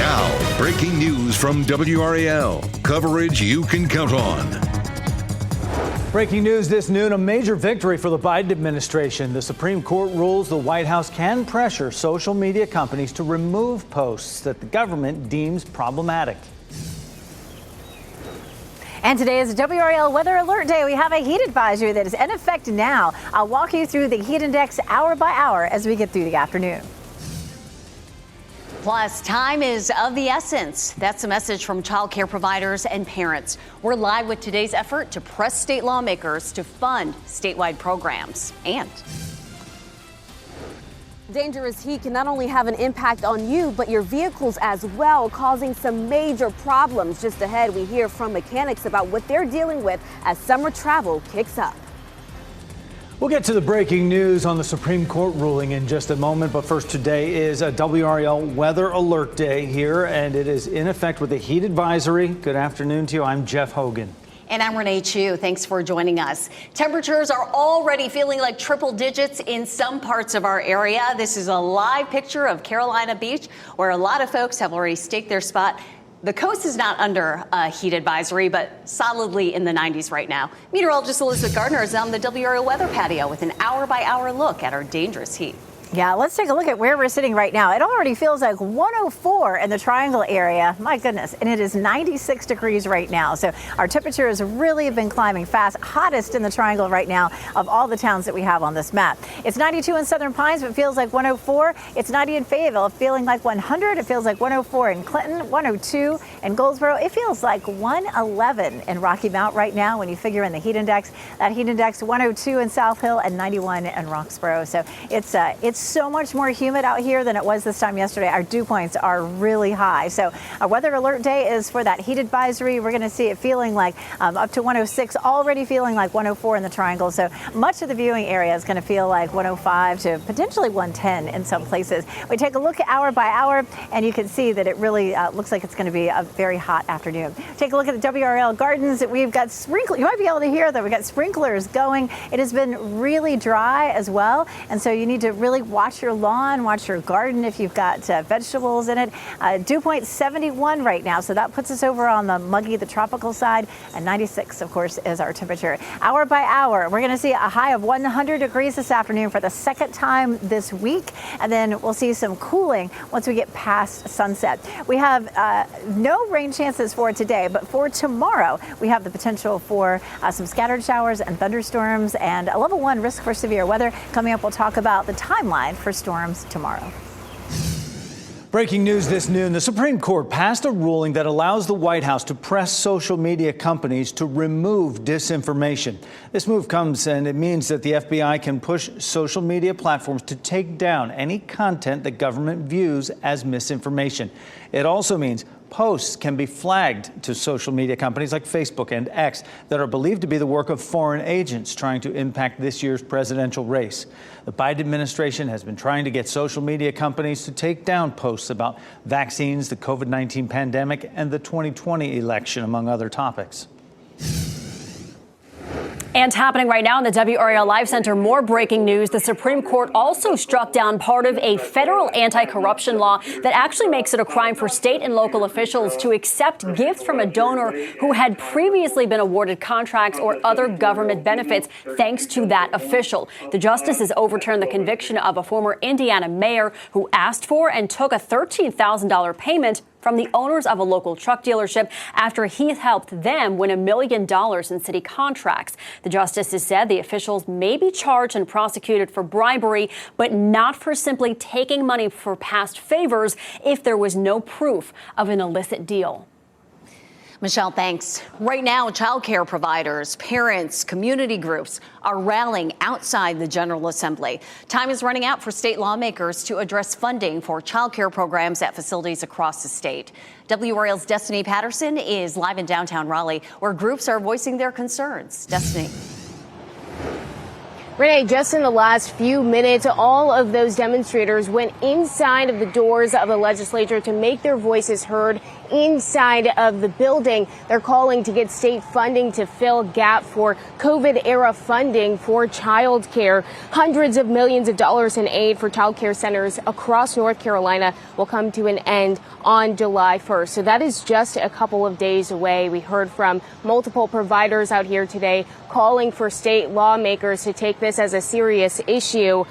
Now, breaking news from WRAL. Coverage you can count on. Breaking news this noon, a major victory for the Biden administration. The Supreme Court rules the White House can pressure social media companies to remove posts that the government deems problematic. And today is WRAL Weather Alert Day. We have a heat advisory that is in effect now. I'll walk you through the heat index hour by hour as we get through the afternoon. Plus, time is of the essence. That's a message from child care providers and parents. We're live with today's effort to press state lawmakers to fund statewide programs. And dangerous heat can not only have an impact on you, but your vehicles as well, causing some major problems. Just ahead, we hear from mechanics about what they're dealing with as summer travel kicks up. We'll get to the breaking news on the Supreme Court ruling in just a moment. But first, today is a WRAL Weather Alert Day here, and it is in effect with a heat advisory. Good afternoon to you. I'm Jeff Hogan. And I'm Renee Chu. Thanks for joining us. Temperatures are already feeling like triple digits in some parts of our area. This is a live picture of Carolina Beach, where a lot of folks have already staked their spot. The coast is not under a heat advisory, but solidly in the 90s right now. Meteorologist Elizabeth Gardner is on the WRAL weather patio with an hour-by-hour look at our dangerous heat. Yeah, let's take a look at where we're sitting right now. It already feels like 104 in the Triangle area. My goodness. And it is 96 degrees right now. So our temperature has really been climbing fast. Hottest in the Triangle right now of all the towns that we have on this map. It's 92 in Southern Pines, but feels like 104. It's 90 in Fayetteville, feeling like 100. It feels like 104 in Clinton, 102 in Goldsboro. It feels like 111 in Rocky Mount right now when you figure in the heat index. That heat index 102 in South Hill and 91 in Roxborough. So it's so much more humid out here than it was this time yesterday. Our dew points are really high. So our weather alert day is for that heat advisory. We're going to see it feeling like up to 106, already feeling like 104 in the Triangle. So much of the viewing area is going to feel like 105 to potentially 110 in some places. We take a look at hour by hour, and you can see that it really looks like it's going to be a very hot afternoon. Take a look at the WRL Gardens. We've got sprinklers. You might be able to hear that we've got sprinklers going. It has been really dry as well, and so you need to really watch your lawn, watch your garden if you've got vegetables in it. Dew point 71 right now, so that puts us over on the muggy, the tropical side, and 96, of course, is our temperature. Hour by hour, we're going to see a high of 100 degrees this afternoon for the second time this week, and then we'll see some cooling once we get past sunset. We have no rain chances for today, but for tomorrow, we have the potential for some scattered showers and thunderstorms and a level 1 risk for severe weather. Coming up, we'll talk about the timeline for storms tomorrow. Breaking news this noon, the Supreme Court passed a ruling that allows the White House to press social media companies to remove disinformation. This move comes and it means that the FBI can push social media platforms to take down any content that government views as misinformation. It also means posts can be flagged to social media companies like Facebook and X that are believed to be the work of foreign agents trying to impact this year's presidential race. The Biden administration has been trying to get social media companies to take down posts about vaccines, the COVID-19 pandemic, and the 2020 election, among other topics. And happening right now in the WRAL Live Center, more breaking news. The Supreme Court also struck down part of a federal anti-corruption law that actually makes it a crime for state and local officials to accept gifts from a donor who had previously been awarded contracts or other government benefits thanks to that official. The justices overturned the conviction of a former Indiana mayor who asked for and took a $13,000 payment from the owners of a local truck dealership after he helped them win $1 million in city contracts. The justices said the officials may be charged and prosecuted for bribery, but not for simply taking money for past favors if there was no proof of an illicit deal. Michelle, thanks. Right now, child care providers, parents, community groups are rallying outside the General Assembly. Time is running out for state lawmakers to address funding for child care programs at facilities across the state. WRAL's Destiny Patterson is live in downtown Raleigh, where groups are voicing their concerns. Destiny. Renee, just in the last few minutes, all of those demonstrators went inside of the doors of the legislature to make their voices heard inside of the building. They're calling to get state funding to fill gap for COVID-era funding for child care. Hundreds of millions of dollars in aid for child care centers across North Carolina will come to an end on July 1st. So that is just a couple of days away. We heard from multiple providers out here today calling for state lawmakers to take this as a serious issue.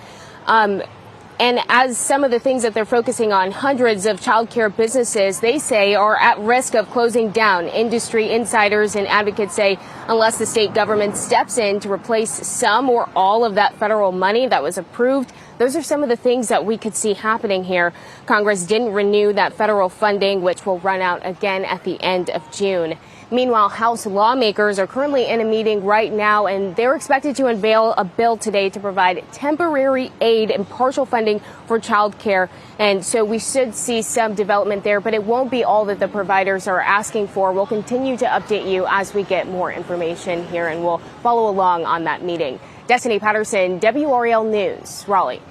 And as some of the things that they're focusing on, hundreds of child care businesses, they say, are at risk of closing down. Industry insiders and advocates say unless the state government steps in to replace some or all of that federal money that was approved, those are some of the things that we could see happening here. Congress didn't renew that federal funding, which will run out again at the end of June. Meanwhile, House lawmakers are currently in a meeting right now, and they're expected to unveil a bill today to provide temporary aid and partial funding for child care. And so we should see some development there, but it won't be all that the providers are asking for. We'll continue to update you as we get more information here, and we'll follow along on that meeting. Destiny Patterson, WRAL News, Raleigh.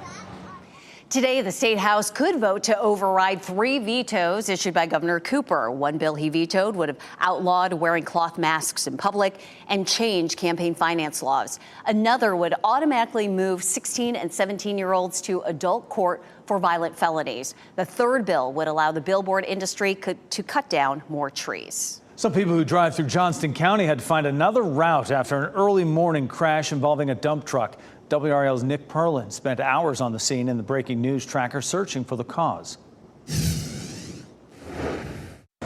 Today, the State House could vote to override 3 vetoes issued by Governor Cooper. One bill he vetoed would have outlawed wearing cloth masks in public and change campaign finance laws. Another would automatically move 16 and 17-year-olds to adult court for violent felonies. The third bill would allow the billboard industry to cut down more trees. Some people who drive through Johnston County had to find another route after an early morning crash involving a dump truck. WRAL's Nick Perlin spent hours on the scene in the breaking news tracker searching for the cause.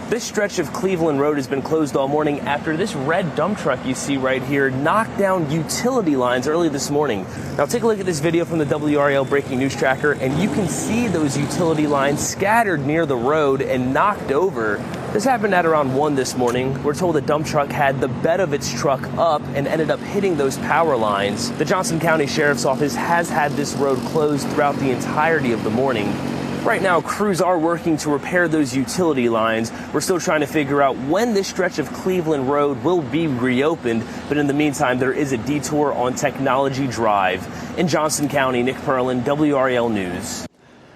This stretch of Cleveland Road has been closed all morning after this red dump truck you see right here knocked down utility lines early this morning. Now take a look at this video from the WRAL breaking news tracker, and you can see those utility lines scattered near the road and knocked over. This happened at around 1 this morning. We're told the dump truck had the bed of its truck up and ended up hitting those power lines. The Johnston County Sheriff's Office has had this road closed throughout the entirety of the morning. Right now, crews are working to repair those utility lines. We're still trying to figure out when this stretch of Cleveland Road will be reopened. But in the meantime, there is a detour on Technology Drive. In Johnston County, Nick Perlin, WRAL News.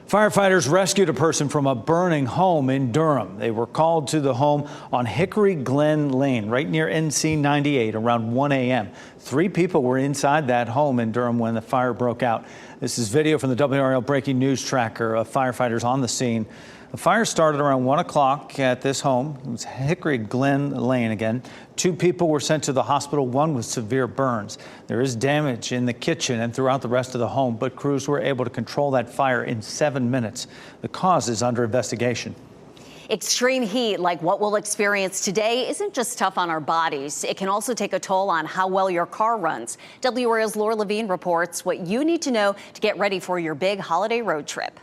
Firefighters rescued a person from a burning home in Durham. They were called to the home on Hickory Glen Lane, right near NC 98, around 1 a.m. 3 people were inside that home in Durham when the fire broke out. This is video from the WRAL breaking news tracker of firefighters on the scene. The fire started around 1 o'clock at this home. It was Hickory Glen Lane again. 2 people were sent to the hospital, 1 with severe burns. There is damage in the kitchen and throughout the rest of the home, but crews were able to control that fire in 7 minutes. The cause is under investigation. Extreme heat, like what we'll experience today, isn't just tough on our bodies. It can also take a toll on how well your car runs. WRAL's Laura Levine reports what you need to know to get ready for your big holiday road trip.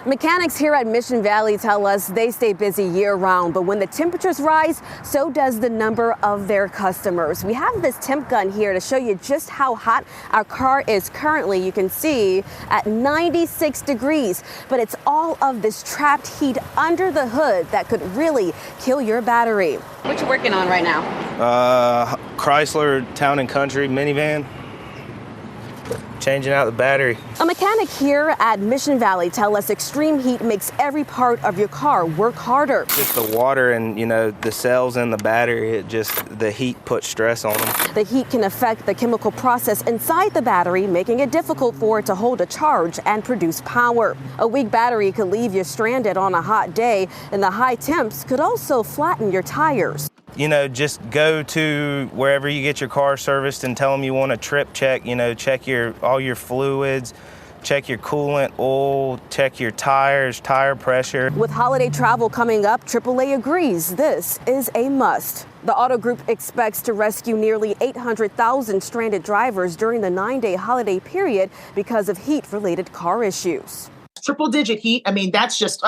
Mechanics here at Mission Valley tell us they stay busy year-round, but when the temperatures rise, so does the number of their customers. We have this temp gun here to show you just how hot our car is currently. You can see at 96 degrees, but it's all of this trapped heat under the hood that could really kill your battery. What you working on right now? Chrysler Town and Country minivan. Changing out the battery. A mechanic here at Mission Valley tell us extreme heat makes every part of your car work harder. Just the water and, the cells in the battery, the heat puts stress on them. The heat can affect the chemical process inside the battery, making it difficult for it to hold a charge and produce power. A weak battery could leave you stranded on a hot day, and the high temps could also flatten your tires. Just go to wherever you get your car serviced and tell them you want a trip check, check all your fluids, check your coolant, oil, check your tires, tire pressure. With holiday travel coming up, AAA agrees this is a must. The Auto Group expects to rescue nearly 800,000 stranded drivers during the 9-day holiday period because of heat-related car issues. Triple-digit heat, that's just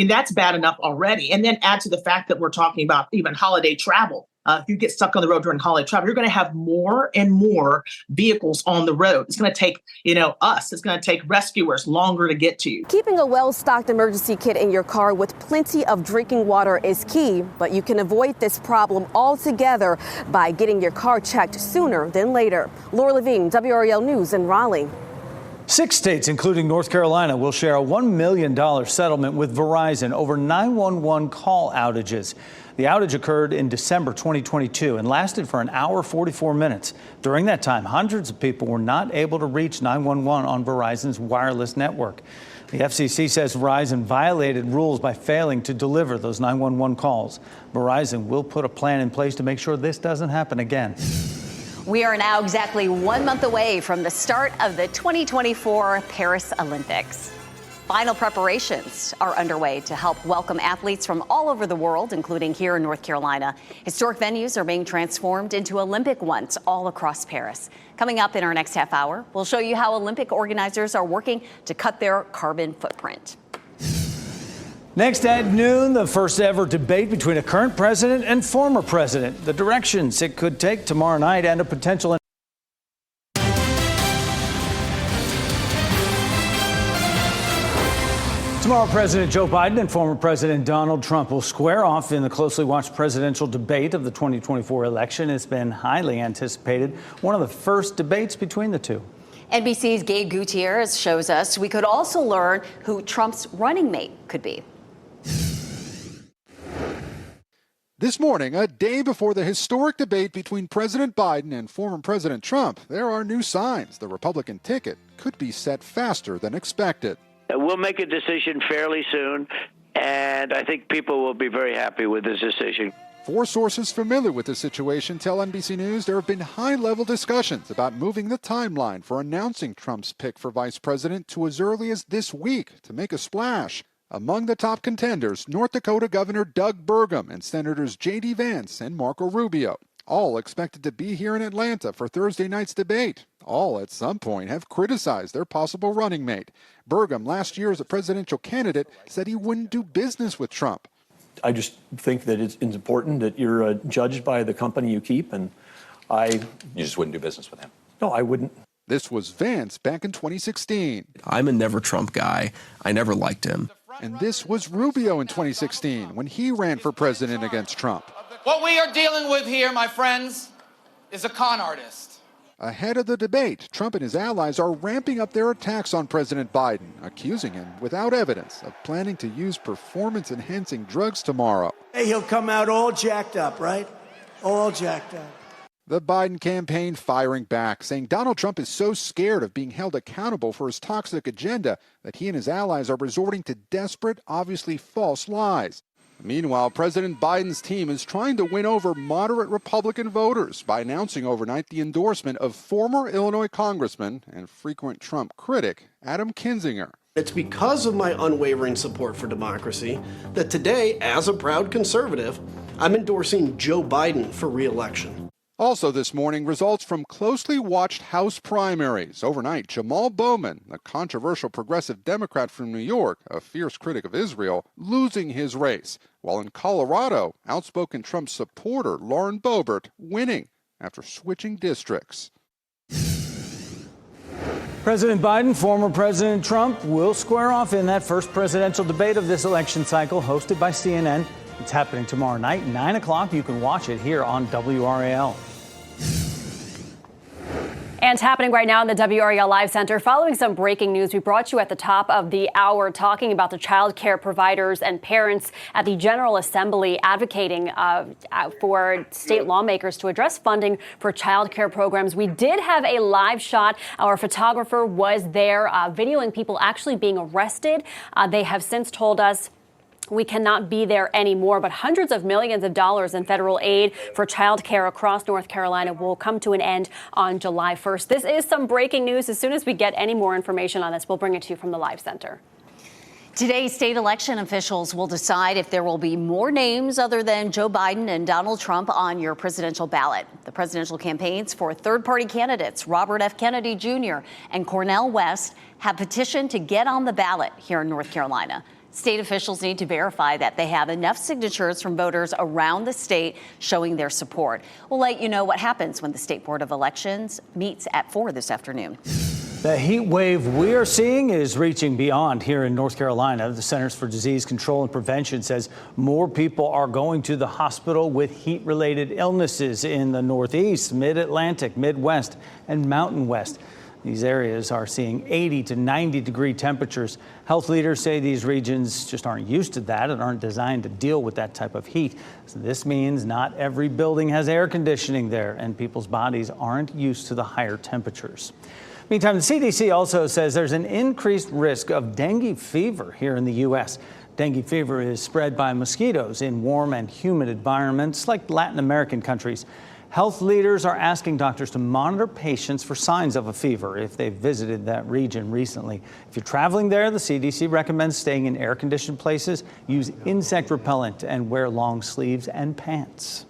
that's bad enough already. And then add to the fact that we're talking about even holiday travel. if you get stuck on the road during holiday travel, you're going to have more and more vehicles on the road. It's going to take, it's going to take rescuers longer to get to you. Keeping a well-stocked emergency kit in your car with plenty of drinking water is key, but you can avoid this problem altogether by getting your car checked sooner than later. Laura Levine, WRAL News in Raleigh. 6 states, including North Carolina, will share a $1 million settlement with Verizon over 911 call outages. The outage occurred in December 2022 and lasted for an hour 44 minutes. During that time, hundreds of people were not able to reach 911 on Verizon's wireless network. The FCC says Verizon violated rules by failing to deliver those 911 calls. Verizon will put a plan in place to make sure this doesn't happen again. We are now exactly 1 month away from the start of the 2024 Paris Olympics. Final preparations are underway to help welcome athletes from all over the world, including here in North Carolina. Historic venues are being transformed into Olympic ones all across Paris. Coming up in our next half hour, we'll show you how Olympic organizers are working to cut their carbon footprint. Next at noon, the first ever debate between a current president and former president. The directions it could take tomorrow night and a potential. Tomorrow, President Joe Biden and former President Donald Trump will square off in the closely watched presidential debate of the 2024 election. It's been highly anticipated, one of the first debates between the two. NBC's Gabe Gutierrez shows us we could also learn who Trump's running mate could be. This morning, a day before the historic debate between President Biden and former President Trump, there are new signs the Republican ticket could be set faster than expected. We'll make a decision fairly soon, and I think people will be very happy with this decision. 4 sources familiar with the situation tell NBC News there have been high-level discussions about moving the timeline for announcing Trump's pick for vice president to as early as this week to make a splash. Among the top contenders, North Dakota Governor Doug Burgum and Senators J.D. Vance and Marco Rubio, all expected to be here in Atlanta for Thursday night's debate. All at some point have criticized their possible running mate. Burgum, last year as a presidential candidate, said he wouldn't do business with Trump. I just think that it's important that you're judged by the company you keep, and You just wouldn't do business with him? No, I wouldn't. This was Vance back in 2016. I'm a never Trump guy. I never liked him. And this was Rubio in 2016 when he ran for president against Trump. What we are dealing with here, my friends, is a con artist. Ahead of the debate, Trump and his allies are ramping up their attacks on President Biden, accusing him, without evidence, of planning to use performance-enhancing drugs tomorrow. Hey, he'll come out all jacked up, right? All jacked up. The Biden campaign firing back, saying Donald Trump is so scared of being held accountable for his toxic agenda that he and his allies are resorting to desperate, obviously false lies. Meanwhile, President Biden's team is trying to win over moderate Republican voters by announcing overnight the endorsement of former Illinois Congressman and frequent Trump critic Adam Kinzinger. It's because of my unwavering support for democracy that today, as a proud conservative, I'm endorsing Joe Biden for re-election. Also this morning, results from closely watched House primaries. Overnight, Jamal Bowman, the controversial progressive Democrat from New York, a fierce critic of Israel, losing his race. While in Colorado, outspoken Trump supporter Lauren Boebert winning after switching districts. President Biden, former President Trump will square off in that first presidential debate of this election cycle, hosted by CNN. It's happening tomorrow night, 9 o'clock. You can watch it here on WRAL. And it's happening right now in the WRAL Live Center. Following some breaking news, we brought you at the top of the hour talking about the child care providers and parents at the General Assembly advocating for state lawmakers to address funding for child care programs. We did have a live shot. Our photographer was there videoing people actually being arrested. They have since told us we cannot be there anymore, but hundreds of millions of dollars in federal aid for child care across North Carolina will come to an end on July 1st. This is some breaking news. As soon as we get any more information on this, we'll bring it to you from the Live Center. Today, state election officials will decide if there will be more names other than Joe Biden and Donald Trump on your presidential ballot. The presidential campaigns for third-party candidates Robert F. Kennedy Jr. and Cornel West have petitioned to get on the ballot here in North Carolina. State officials need to verify that they have enough signatures from voters around the state showing their support. We'll let you know what happens when the State Board of Elections meets at 4 this afternoon. The heat wave we are seeing is reaching beyond here in North Carolina. The Centers for Disease Control and Prevention says more people are going to the hospital with heat-related illnesses in the Northeast, Mid-Atlantic, Midwest, and Mountain West. These areas are seeing 80 to 90 degree temperatures. Health leaders say these regions just aren't used to that and aren't designed to deal with that type of heat. So this means not every building has air conditioning there, and people's bodies aren't used to the higher temperatures. Meantime, the CDC also says there's an increased risk of dengue fever here in the U.S. Dengue fever is spread by mosquitoes in warm and humid environments like Latin American countries. Health leaders are asking doctors to monitor patients for signs of a fever if they've visited that region recently. If you're traveling there, the CDC recommends staying in air-conditioned places, use insect repellent, and wear long sleeves and pants.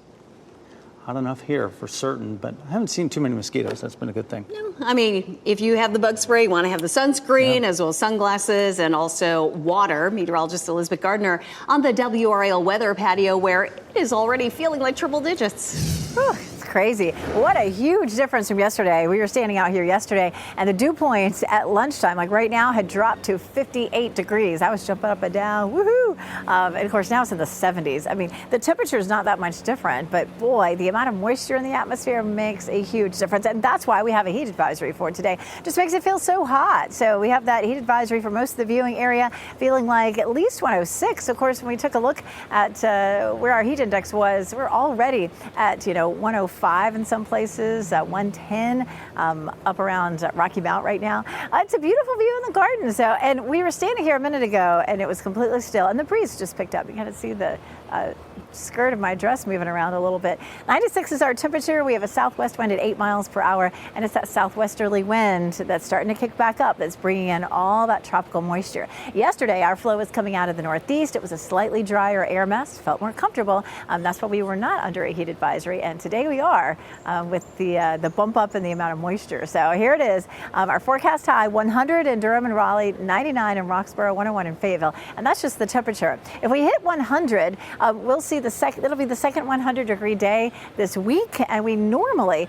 Hot enough here for certain, but I haven't seen too many mosquitoes. That's been a good thing. No, I mean, if you have the bug spray, you want to have the sunscreen as well as sunglasses and also water. Meteorologist Elizabeth Gardner on the WRAL weather patio where it is already feeling like triple digits. Whew, it's crazy. What a huge difference from yesterday. We were standing out here yesterday and the dew points at lunchtime, like right now, had dropped to 58 degrees. I was jumping up and down. Woohoo! And of course, now it's in the 70s. I mean, the temperature is not that much different, but boy, the amount of moisture in the atmosphere makes a huge difference. And that's why we have a heat advisory for today. Just makes it feel so hot. So we have that heat advisory for most of the viewing area, feeling like at least 106. Of course, when we took a look at where our heat index was, we're already at, 105 in some places, 110 up around Rocky Mount right now. It's a beautiful view in the garden. So, and we were standing here a minute ago and it was completely still and the breeze just picked up. You kind of see the skirt of my dress moving around a little bit. 96 is our temperature. We have a southwest wind at 8 miles per hour, and it's that southwesterly wind that's starting to kick back up that's bringing in all that tropical moisture. Yesterday, our flow was coming out of the northeast. It was a slightly drier air mass, felt more comfortable. That's why we were not under a heat advisory, and today we are with the bump up in the amount of moisture. So here it is. Our forecast high, 100 in Durham and Raleigh, 99 in Roxborough, 101 in Fayetteville, and that's just the temperature. If we hit 100, we'll see it'll be the second 100-degree day this week, and we normally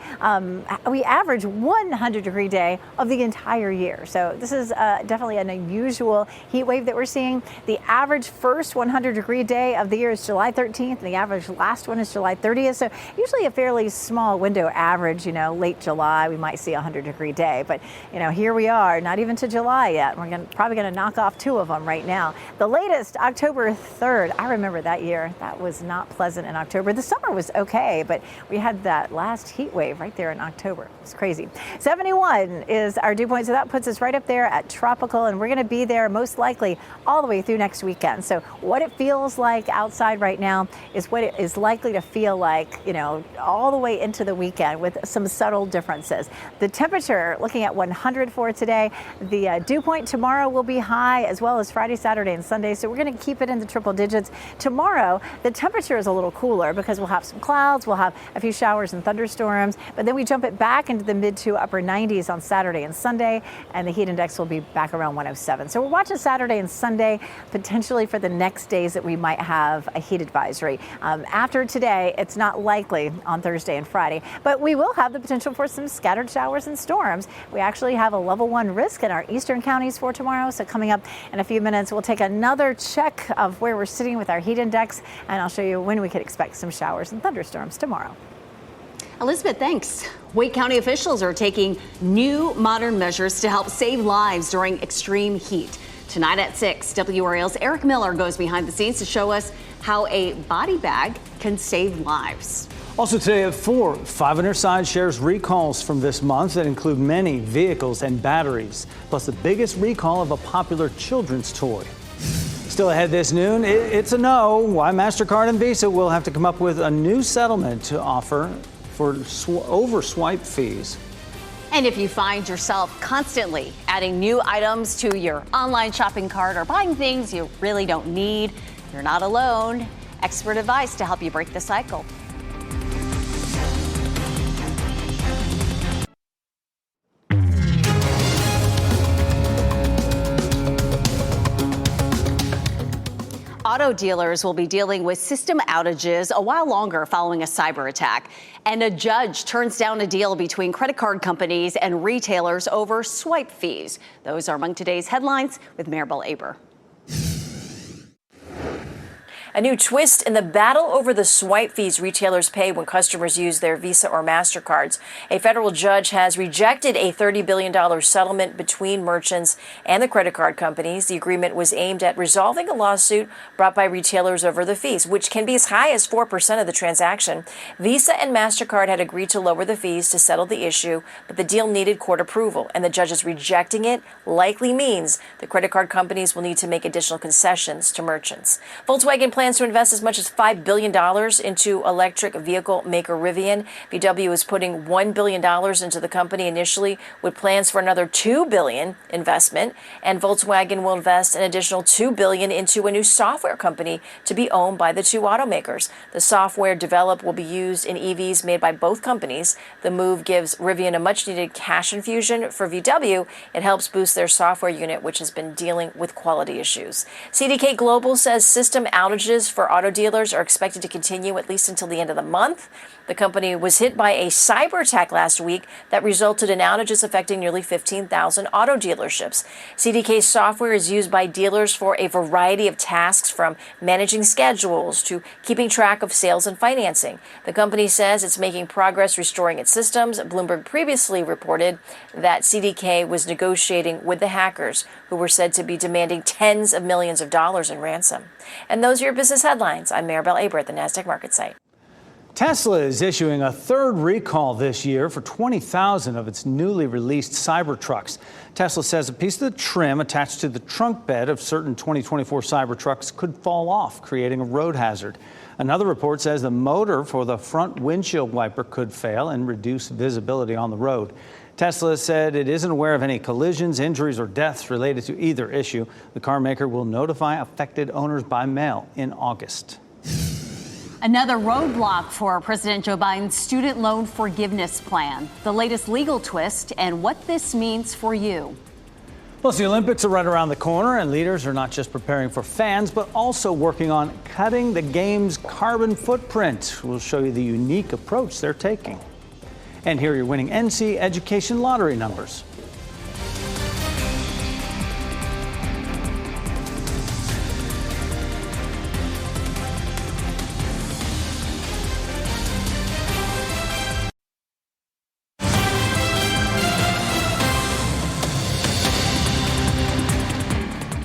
we average 100-degree day of the entire year. So this is definitely an unusual heat wave that we're seeing. The average first 100-degree day of the year is July 13th, and the average last one is July 30th. So usually a fairly small window average. Late July we might see a 100-degree day, but here we are, not even to July yet. We're probably going to knock off 2 of them right now. The latest, October 3rd. I remember that year. That was not pleasant in October. The summer was okay, but we had that last heat wave right there in October. It's crazy. 71 is our dew point, so that puts us right up there at tropical, and we're going to be there most likely all the way through next weekend. So what it feels like outside right now is what it is likely to feel like, all the way into the weekend with some subtle differences. The temperature, looking at 100 for today. The dew point tomorrow will be high, as well as Friday, Saturday, and Sunday. So we're going to keep it in the triple digits. Tomorrow, the temperature is a little cooler because we'll have some clouds, we'll have a few showers and thunderstorms, but then we jump it back into the mid to upper 90s on Saturday and Sunday, and the heat index will be back around 107. So we're watching Saturday and Sunday potentially for the next days that we might have a heat advisory. After today, it's not likely on Thursday and Friday, but we will have the potential for some scattered showers and storms. We actually have a level 1 risk in our eastern counties for tomorrow. So coming up in a few minutes, we'll take another check of where we're sitting with our heat index, and I'll show you when we could expect some showers and thunderstorms tomorrow. Elizabeth, thanks. Wake County officials are taking new modern measures to help save lives during extreme heat. Tonight at 6, WRAL's Eric Miller goes behind the scenes to show us how a body bag can save lives. Also today at 4, 5 on Her Side shares recalls from this month that include many vehicles and batteries, plus the biggest recall of a popular children's toy. Still ahead this noon, it's a no. Why MasterCard and Visa will have to come up with a new settlement to offer for over-swipe fees. And if you find yourself constantly adding new items to your online shopping cart or buying things you really don't need, you're not alone. Expert advice to help you break the cycle. auto dealers will be dealing with system outages a while longer following a cyber attack. And a judge turns down a deal between credit card companies and retailers over swipe fees. Those are among today's headlines with Maribel Aber. A new twist in the battle over the swipe fees retailers pay when customers use their Visa or MasterCards. A federal judge has rejected a $30 billion settlement between merchants and the credit card companies. The agreement was aimed at resolving a lawsuit brought by retailers over the fees, which can be as high as 4% of the transaction. Visa and MasterCard had agreed to lower the fees to settle the issue, but the deal needed court approval, and the judge's rejecting it likely means the credit card companies will need to make additional concessions to merchants. Volkswagen plans to invest as much as $5 billion into electric vehicle maker Rivian. VW is putting $1 billion into the company initially, with plans for another $2 billion investment. And Volkswagen will invest an additional $2 billion into a new software company to be owned by the two automakers. The software developed will be used in EVs made by both companies. The move gives Rivian a much-needed cash infusion. For VW, it helps boost their software unit, which has been dealing with quality issues. CDK Global says system outages for auto dealers are expected to continue at least until the end of the month. The company was hit by a cyber attack last week that resulted in outages affecting nearly 15,000 auto dealerships. CDK's software is used by dealers for a variety of tasks, from managing schedules to keeping track of sales and financing. The company says it's making progress restoring its systems. Bloomberg previously reported that CDK was negotiating with the hackers, who were said to be demanding tens of millions of dollars in ransom. And those are your business headlines. I'm Maribel Aber at the NASDAQ Market Site. Tesla is issuing a third recall this year for 20,000 of its newly released Cybertrucks. Tesla says a piece of the trim attached to the trunk bed of certain 2024 Cybertrucks could fall off, creating a road hazard. Another report says the motor for the front windshield wiper could fail and reduce visibility on the road. Tesla said it isn't aware of any collisions, injuries, or deaths related to either issue. The car maker will notify affected owners by mail in August. Another roadblock for President Joe Biden's student loan forgiveness plan. The latest legal twist and what this means for you. Plus, the Olympics are right around the corner, and leaders are not just preparing for fans, but also working on cutting the game's carbon footprint. We'll show you the unique approach they're taking. And here are your winning NC Education Lottery numbers.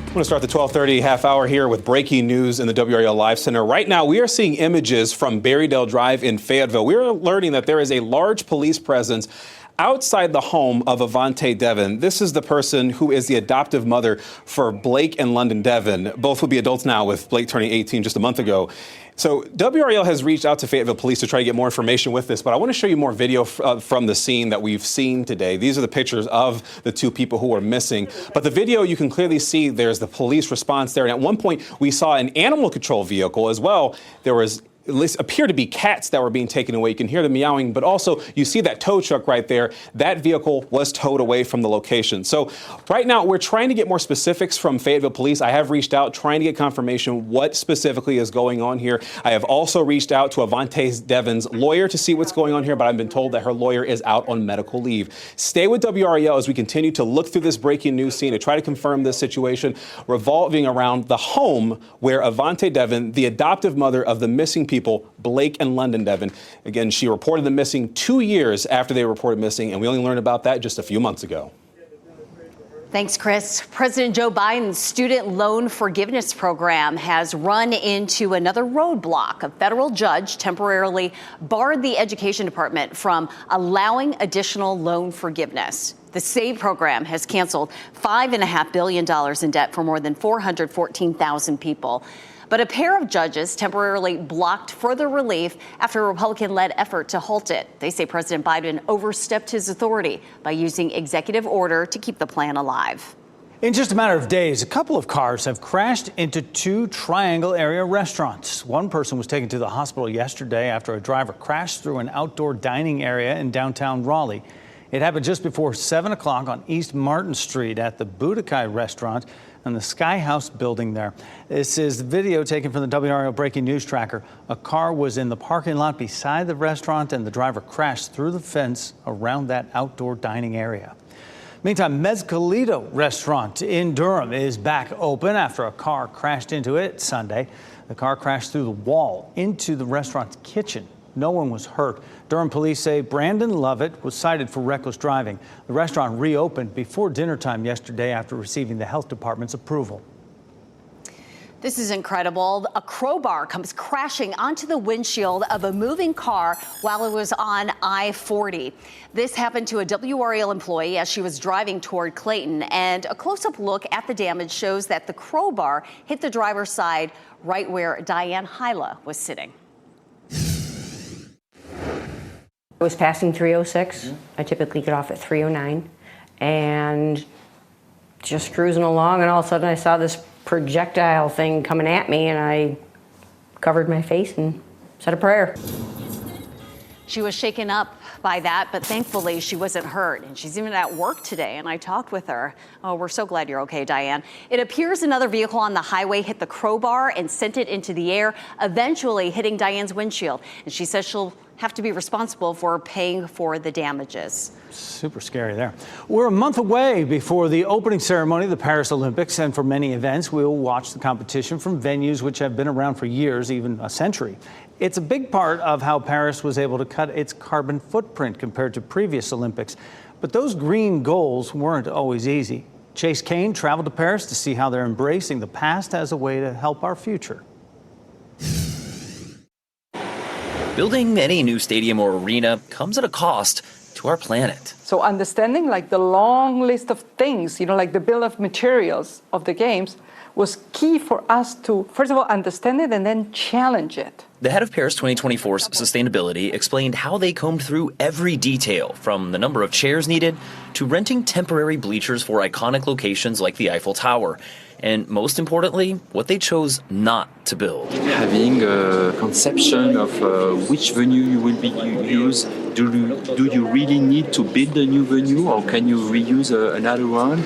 I'm going to start the 12:30 half hour here with breaking news in the WRAL Live Center. Right now, we are seeing images from Berrydale Drive in Fayetteville. We're learning that there is a large police presence outside the home of Avante Devon. This is the person who is the adoptive mother for Blake and London Devon. Both will be adults now, with Blake turning 18 just a month ago. So WRAL has reached out to Fayetteville Police to try to get more information with this, but I want to show you more video from the scene that we've seen today. These are the pictures of the two people who are missing. But the video, you can clearly see there's the police response there. And at one point, we saw an animal control vehicle as well. There was appear to be cats that were being taken away. You can hear the meowing, but also you see that tow truck right there. That vehicle was towed away from the location. So right now we're trying to get more specifics from Fayetteville Police. I have reached out trying to get confirmation what specifically is going on here. I have also reached out to Avante Devon's lawyer to see what's going on here, but I've been told that her lawyer is out on medical leave. Stay with WRAL as we continue to look through this breaking news scene to try to confirm this situation revolving around the home where Avante Devon, the adoptive mother of the missing people, Blake and London Devon. Again, she reported them missing 2 years after they were reported missing, and we only learned about that just a few months ago. Thanks, Chris. President Joe Biden's student loan forgiveness program has run into another roadblock. A federal judge temporarily barred the Education Department from allowing additional loan forgiveness. The SAVE program has canceled $5.5 billion in debt for more than 414,000 people. But a pair of judges temporarily blocked further relief after a Republican-led effort to halt it. They say President Biden overstepped his authority by using executive order to keep the plan alive. In just a matter of days, a couple of cars have crashed into two Triangle area restaurants. One person was taken to the hospital yesterday after a driver crashed through an outdoor dining area in downtown Raleigh. It happened just before 7 o'clock on East Martin Street at the Budokai restaurant. and the Sky House building there. This is the video taken from the WRAL breaking news tracker. A car was in the parking lot beside the restaurant, and the driver crashed through the fence around that outdoor dining area. Meantime, Mezcalito restaurant in Durham is back open after a car crashed into it Sunday. The car crashed through the wall into the restaurant's kitchen. No one was hurt. Durham police say Brandon Lovett was cited for reckless driving. The restaurant reopened before dinner time yesterday after receiving the health department's approval. This is incredible. A crowbar comes crashing onto the windshield of a moving car while it was on I-40. This happened to a WRAL employee as she was driving toward Clayton, and a close-up look at the damage shows that the crowbar hit the driver's side right where Diane Hyla was sitting. I was passing 306. I typically get off at 309 and just cruising along, and all of a sudden I saw this projectile thing coming at me, and I covered my face and said a prayer. She was shaken up by that, but thankfully she wasn't hurt. And she's even at work today, and I talked with her. Oh, we're so glad you're okay, Diane. It appears another vehicle on the highway hit the crowbar and sent it into the air, eventually hitting Diane's windshield. And she says she'll have to be responsible for paying for the damages. Super scary there. We're a month away before the opening ceremony of the Paris Olympics, and for many events, we'll watch the competition from venues which have been around for years, even a century. It's a big part of how Paris was able to cut its carbon footprint compared to previous Olympics. But those green goals weren't always easy. Chase Kane traveled to Paris to see how they're embracing the past as a way to help our future. Building any new stadium or arena comes at a cost to our planet. So understanding like the long list of things, like the bill of materials of the games was key for us to, first of all, understand it and then challenge it. The head of Paris 2024's sustainability explained how they combed through every detail, from the number of chairs needed to renting temporary bleachers for iconic locations like the Eiffel Tower. And most importantly, what they chose not to build. Having a conception of which venue you will be use. Do you really need to build a new venue, or can you reuse another one?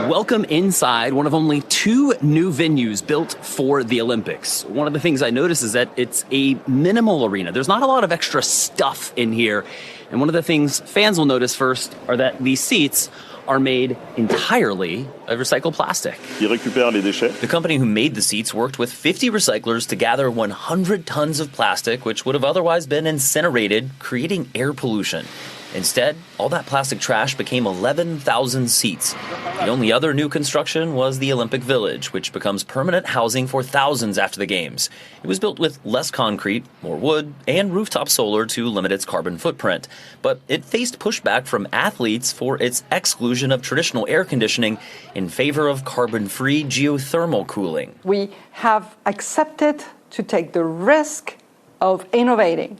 Welcome inside one of only 2 new venues built for the Olympics. One of the things I noticed is that it's a minimal arena. There's not a lot of extra stuff in here. And one of the things fans will notice first are that these seats are made entirely of recycled plastic. The company who made the seats worked with 50 recyclers to gather 100 tons of plastic, which would have otherwise been incinerated, creating air pollution. Instead, all that plastic trash became 11,000 seats. The only other new construction was the Olympic Village, which becomes permanent housing for thousands after the Games. It was built with less concrete, more wood, and rooftop solar to limit its carbon footprint. But it faced pushback from athletes for its exclusion of traditional air conditioning in favor of carbon-free geothermal cooling. We have accepted to take the risk of innovating,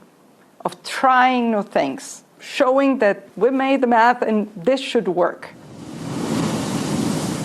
of trying new things, showing that we made the math and this should work.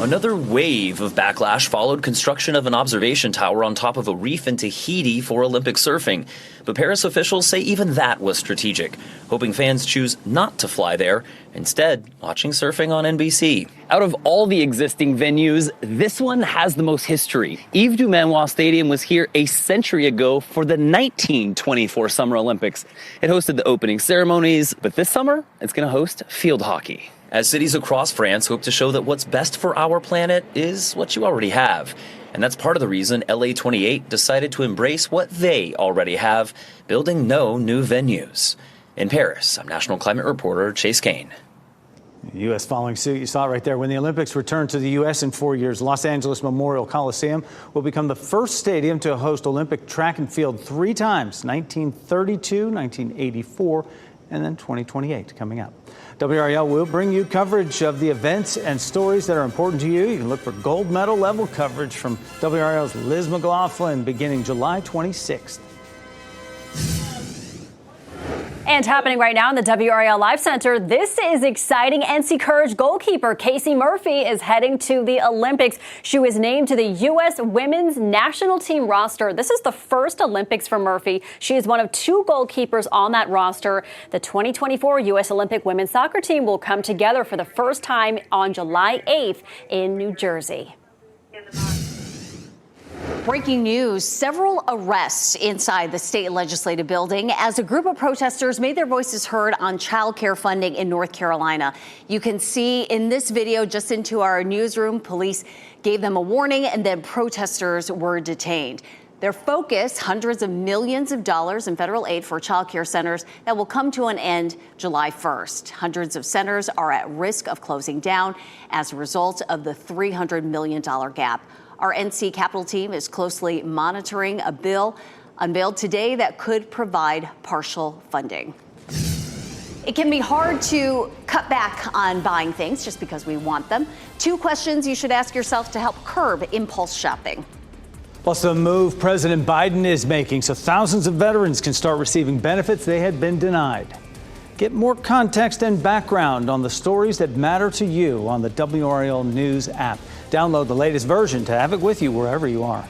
Another wave of backlash followed construction of an observation tower on top of a reef in Tahiti for Olympic surfing. But Paris officials say even that was strategic, hoping fans choose not to fly there, instead watching surfing on NBC. Out of all the existing venues, this one has the most history. Yves du Manoir Stadium was here a century ago for the 1924 Summer Olympics. It hosted the opening ceremonies, but this summer it's going to host field hockey. As cities across France hope to show that what's best for our planet is what you already have. And that's part of the reason LA28 decided to embrace what they already have, building no new venues. In Paris, I'm national climate reporter Chase Kane. The U.S. following suit, you saw it right there. When the Olympics return to the U.S. in 4 years, Los Angeles Memorial Coliseum will become the first stadium to host Olympic track and field 3 times, 1932, 1984, and then 2028 coming up. WRAL will bring you coverage of the events and stories that are important to you. You can look for gold medal level coverage from WRAL's Liz McLaughlin beginning July 26th. And happening right now in the WRAL Live Center, this is exciting. NC Courage goalkeeper Casey Murphy is heading to the Olympics. She was named to the U.S. women's national team roster. This is the first Olympics for Murphy. She is one of 2 goalkeepers on that roster. The 2024 U.S. Olympic women's soccer team will come together for the first time on July 8th in New Jersey. Breaking news, several arrests inside the state legislative building as a group of protesters made their voices heard on child care funding in North Carolina. You can see in this video just into our newsroom, police gave them a warning and then protesters were detained. Their focus, hundreds of millions of dollars in federal aid for child care centers that will come to an end July 1st. Hundreds of centers are at risk of closing down as a result of the $300 million gap. Our NC Capitol team is closely monitoring a bill unveiled today that could provide partial funding. It can be hard to cut back on buying things just because we want them. 2 questions you should ask yourself to help curb impulse shopping. Plus, the move President Biden is making so thousands of veterans can start receiving benefits they had been denied. Get more context and background on the stories that matter to you on the WRAL News app. Download the latest version to have it with you wherever you are.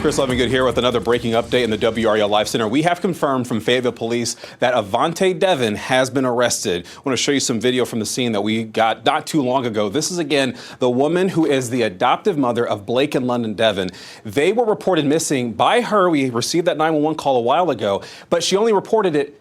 Chris Levingood here with another breaking update in the WRAL Life Center. We have confirmed from Fayetteville Police that Avante Devin has been arrested. I want to show you some video from the scene that we got not too long ago. This is, again, the woman who is the adoptive mother of Blake and London Devin. They were reported missing by her. We received that 911 call a while ago, but she only reported it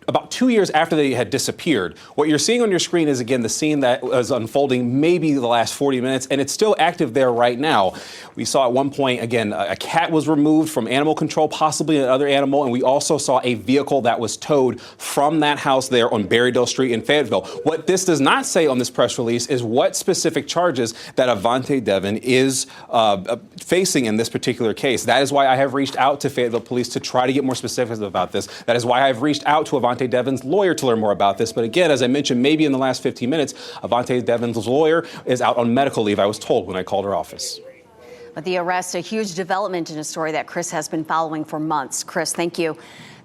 about 2 years after they had disappeared. What you're seeing on your screen is, again, the scene that was unfolding maybe the last 40 minutes, and it's still active there right now. We saw at one point, again, a cat was removed from animal control, possibly another animal, and we also saw a vehicle that was towed from that house there on Berrydale Street in Fayetteville. What this does not say on this press release is what specific charges that Avante Devin is facing in this particular case. That is why I have reached out to Fayetteville Police to try to get more specifics about this. That is why I've reached out to Avante Devin's lawyer to learn more about this. But again, as I mentioned, maybe in the last 15 minutes, Avante Devin's lawyer is out on medical leave, I was told when I called her office. But the arrest, a huge development in a story that Chris has been following for months. Chris, thank you.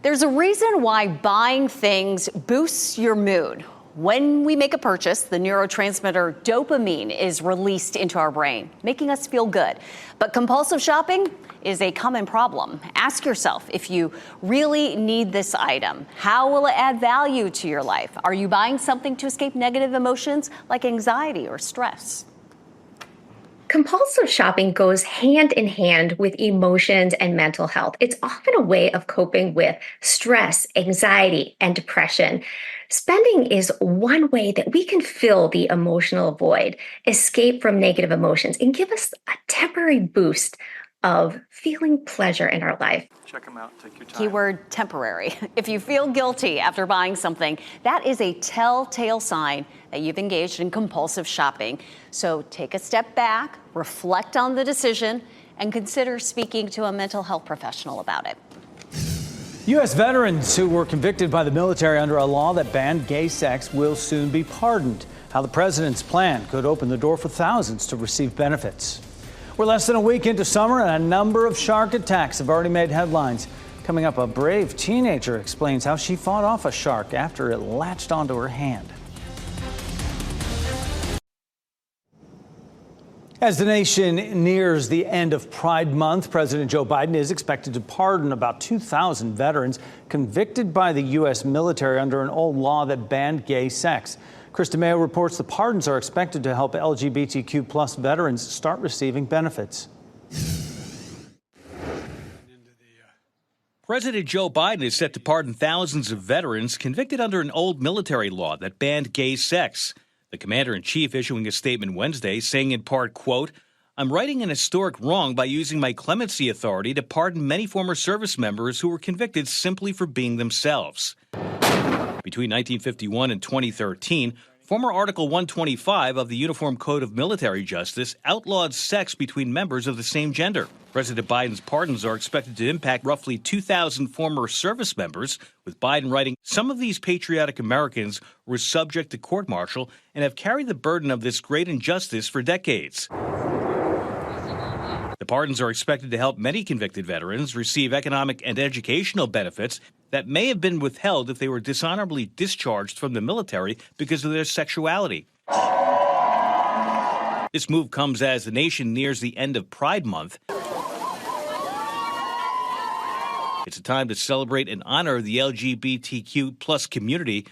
There's a reason why buying things boosts your mood. When we make a purchase, the neurotransmitter dopamine is released into our brain, making us feel good. But compulsive shopping is a common problem. Ask yourself if you really need this item. How will it add value to your life? Are you buying something to escape negative emotions like anxiety or stress? Compulsive shopping goes hand in hand with emotions and mental health. It's often a way of coping with stress, anxiety, and depression. Spending is one way that we can fill the emotional void, escape from negative emotions, and give us a temporary boost of feeling pleasure in our life. Check them out. Take your time. Keyword temporary. If you feel guilty after buying something, that is a telltale sign that you've engaged in compulsive shopping. So take a step back, reflect on the decision, and consider speaking to a mental health professional about it. U.S. veterans who were convicted by the military under a law that banned gay sex will soon be pardoned. How the president's plan could open the door for thousands to receive benefits. We're less than a week into summer, and a number of shark attacks have already made headlines. Coming up, a brave teenager explains how she fought off a shark after it latched onto her hand. As the nation nears the end of Pride Month, President Joe Biden is expected to pardon about 2,000 veterans convicted by the U.S. military under an old law that banned gay sex. Krista Mayo reports the pardons are expected to help LGBTQ plus veterans start receiving benefits. President Joe Biden is set to pardon thousands of veterans convicted under an old military law that banned gay sex. The commander-in-chief issuing a statement Wednesday saying in part, quote, "I'm righting an historic wrong by using my clemency authority to pardon many former service members who were convicted simply for being themselves." Between 1951 and 2013, former Article 125 of the Uniform Code of Military Justice outlawed sex between members of the same gender. President Biden's pardons are expected to impact roughly 2,000 former service members, with Biden writing, "Some of these patriotic Americans were subject to court-martial and have carried the burden of this great injustice for decades." The pardons are expected to help many convicted veterans receive economic and educational benefits that may have been withheld if they were dishonorably discharged from the military because of their sexuality. This move comes as the nation nears the end of Pride Month. It's a time to celebrate and honor the LGBTQ plus community,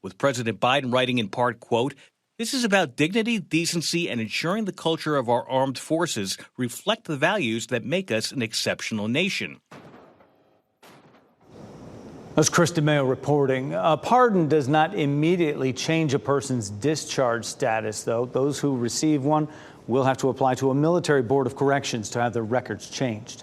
with President Biden writing in part, quote, "This is about dignity, decency, and ensuring the culture of our armed forces reflect the values that make us an exceptional nation." As Chris DeMeo reporting, a pardon does not immediately change a person's discharge status, though. Those who receive one will have to apply to a military board of corrections to have their records changed.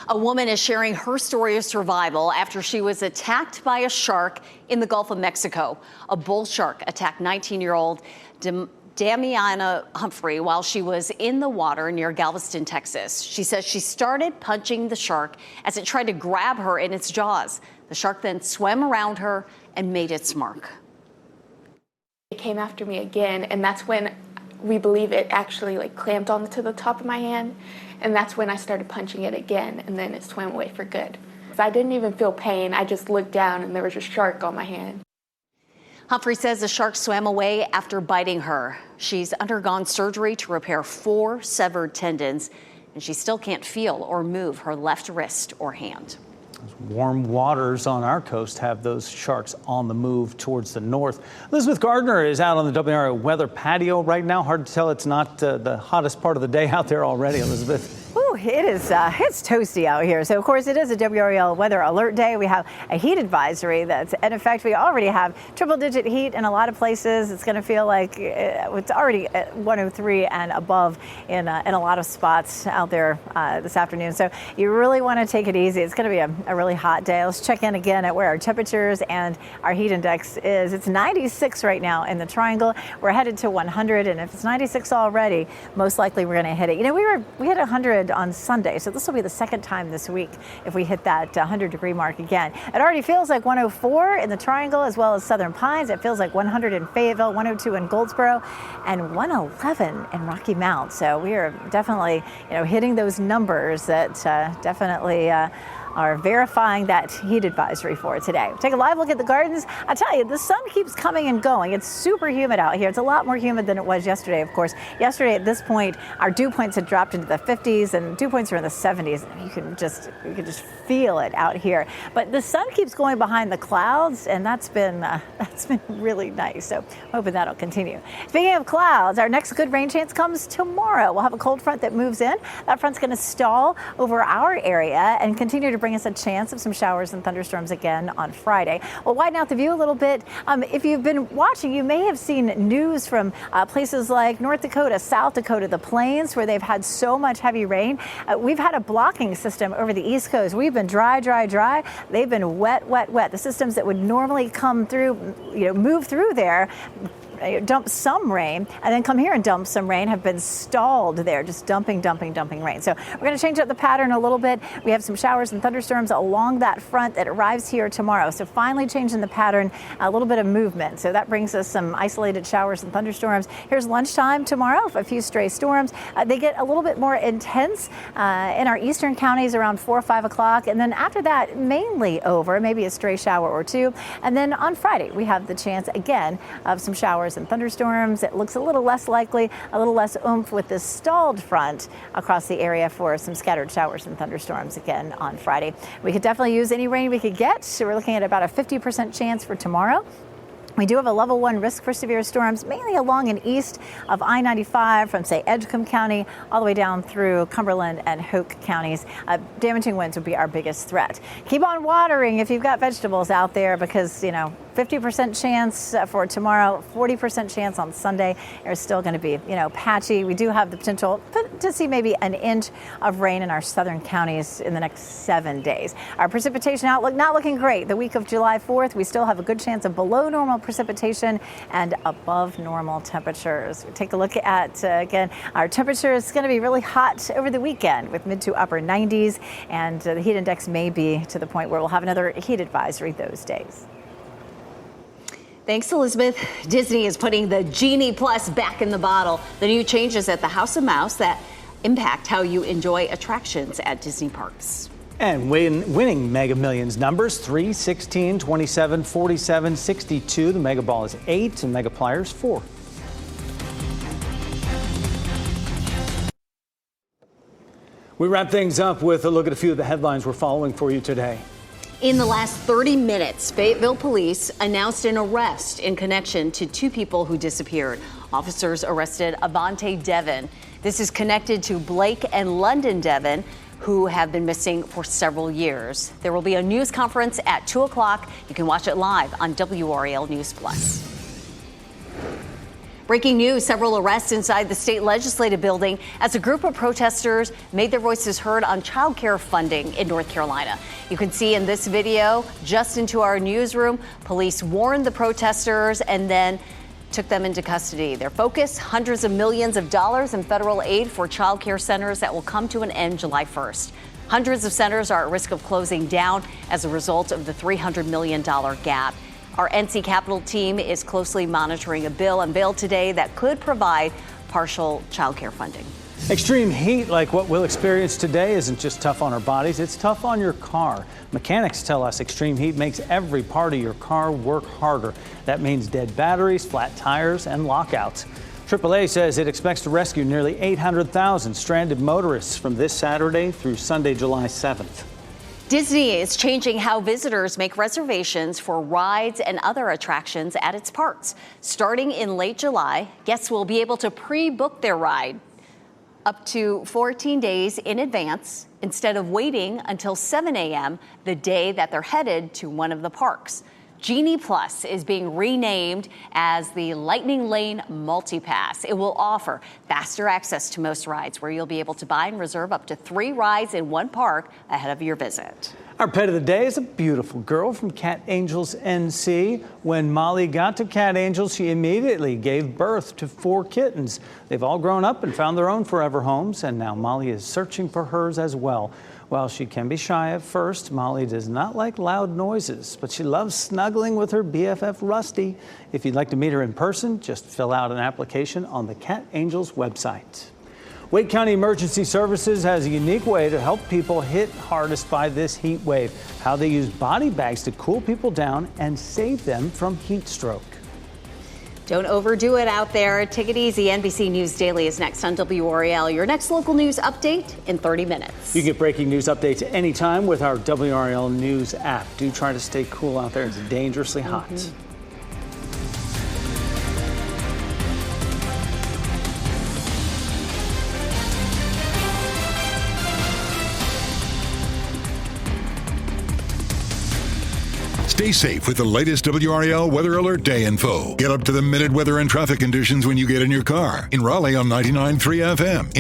A woman is sharing her story of survival after she was attacked by a shark in the Gulf of Mexico. A bull shark attacked 19-year-old Damiana Humphrey while she was in the water near Galveston, Texas. She says she started punching the shark as it tried to grab her in its jaws. The shark then swam around her and made its mark. It came after me again, and that's when we believe it actually clamped onto the top of my hand, and that's when I started punching it again, and then it swam away for good. I didn't even feel pain. I just looked down and there was a shark on my hand. Humphrey says the shark swam away after biting her. She's undergone surgery to repair 4 severed tendons, and she still can't feel or move her left wrist or hand. Warm waters on our coast have those sharks on the move towards the north. Elizabeth Gardner is out on the WRAL weather patio right now. Hard to tell it's not the hottest part of the day out there already, Elizabeth. Ooh, it is, it's toasty out here. So, of course, it is a WRAL weather alert day. We have a heat advisory that's in effect. We already have triple-digit heat in a lot of places. It's going to feel like it's already at 103 and above in a lot of spots out there this afternoon. So you really want to take it easy. It's going to be a really hot day. Let's check in again at where our temperatures and our heat index is. It's 96 right now in the Triangle. We're headed to 100, and if it's 96 already, most likely we're going to hit it. You know, we hit 100 on Sunday, so this will be the second time this week if we hit that 100-degree mark again. It already feels like 104 in the Triangle as well as Southern Pines. It feels like 100 in Fayetteville, 102 in Goldsboro, and 111 in Rocky Mount. So we are definitely, hitting those numbers that definitely are verifying that heat advisory for today. Take a live look at the gardens. I tell you, the sun keeps coming and going. It's super humid out here. It's a lot more humid than it was yesterday, of course. Yesterday at this point, our dew points had dropped into the 50s and dew points are in the 70s. You can just feel it out here. But the sun keeps going behind the clouds, and that's been really nice. So hoping that'll continue. Speaking of clouds, our next good rain chance comes tomorrow. We'll have a cold front that moves in. That front's going to stall over our area and continue to bring us a chance of some showers and thunderstorms again on Friday. We'll widen out the view a little bit. If you've been watching, you may have seen news from places like North Dakota, South Dakota, the plains, where they've had so much heavy rain. We've had a blocking system over the East Coast. We've been dry, dry, dry. They've been wet, wet, wet. The systems that would normally come through, move through there, dump some rain, and then come here and dump some rain, have been stalled there, just dumping rain. So we're going to change up the pattern a little bit. We have some showers and thunderstorms along that front that arrives here tomorrow. So finally changing the pattern, a little bit of movement. So that brings us some isolated showers and thunderstorms. Here's lunchtime tomorrow, a few stray storms. They get a little bit more intense in our eastern counties around 4 or 5 o'clock. And then after that, mainly over, maybe a stray shower or two. And then on Friday, we have the chance again of some showers and thunderstorms. It looks a little less likely, a little less oomph with this stalled front across the area for some scattered showers and thunderstorms again on Friday. We could definitely use any rain we could get. So we're looking at about a 50% chance for tomorrow. We do have a level 1 risk for severe storms, mainly along and east of I-95 from, say, Edgecombe County all the way down through Cumberland and Hoke counties. Damaging winds would be our biggest threat. Keep on watering if you've got vegetables out there because, 50% chance for tomorrow, 40% chance on Sunday. There's still going to be, patchy. We do have the potential to see maybe an inch of rain in our southern counties in the next 7 days. Our precipitation outlook not looking great. The week of July 4th, we still have a good chance of below normal precipitation and above normal temperatures. We take a look at, again, our temperature is going to be really hot over the weekend with mid to upper 90s, and the heat index may be to the point where we'll have another heat advisory those days. Thanks, Elizabeth. Disney is putting the Genie Plus back in the bottle. The new changes at the House of Mouse that impact how you enjoy attractions at Disney parks. And winning Mega Millions numbers 3, 16, 27, 47, 62. The Mega Ball is 8 and Mega Pliers 4. We wrap things up with a look at a few of the headlines we're following for you today. In the last 30 minutes, Fayetteville police announced an arrest in connection to two people who disappeared. Officers arrested Avante Devon. This is connected to Blake and London Devon, who have been missing for several years. There will be a news conference at 2 o'clock. You can watch it live on WRAL News Plus. Breaking news, several arrests inside the state legislative building as a group of protesters made their voices heard on child care funding in North Carolina. You can see in this video, just into our newsroom, police warned the protesters and then took them into custody. Their focus, hundreds of millions of dollars in federal aid for child care centers that will come to an end July 1st. Hundreds of centers are at risk of closing down as a result of the $300 million gap. Our NC Capitol team is closely monitoring a bill unveiled today that could provide partial child care funding. Extreme heat like what we'll experience today isn't just tough on our bodies, it's tough on your car. Mechanics tell us extreme heat makes every part of your car work harder. That means dead batteries, flat tires, and lockouts. AAA says it expects to rescue nearly 800,000 stranded motorists from this Saturday through Sunday, July 7th. Disney is changing how visitors make reservations for rides and other attractions at its parks. Starting in late July, guests will be able to pre-book their ride up to 14 days in advance instead of waiting until 7 a.m. the day that they're headed to one of the parks. Genie Plus is being renamed as the Lightning Lane MultiPass. It will offer faster access to most rides, where you'll be able to buy and reserve up to 3 rides in one park ahead of your visit. Our pet of the day is a beautiful girl from Cat Angels NC. When Molly got to Cat Angels, she immediately gave birth to 4 kittens. They've all grown up and found their own forever homes, and now Molly is searching for hers as well. While she can be shy at first, Molly does not like loud noises, but she loves snuggling with her BFF Rusty. If you'd like to meet her in person, just fill out an application on the Cat Angels website. Wake County Emergency Services has a unique way to help people hit hardest by this heat wave. How they use body bags to cool people down and save them from heat stroke. Don't overdo it out there. Take it easy. NBC News Daily is next on WRAL. Your next local news update in 30 minutes. You get breaking news updates anytime with our WRAL News app. Do try to stay cool out there. It's dangerously hot. Stay safe with the latest WRAL Weather Alert Day info. Get up to the minute weather and traffic conditions when you get in your car. In Raleigh on 99.3 FM.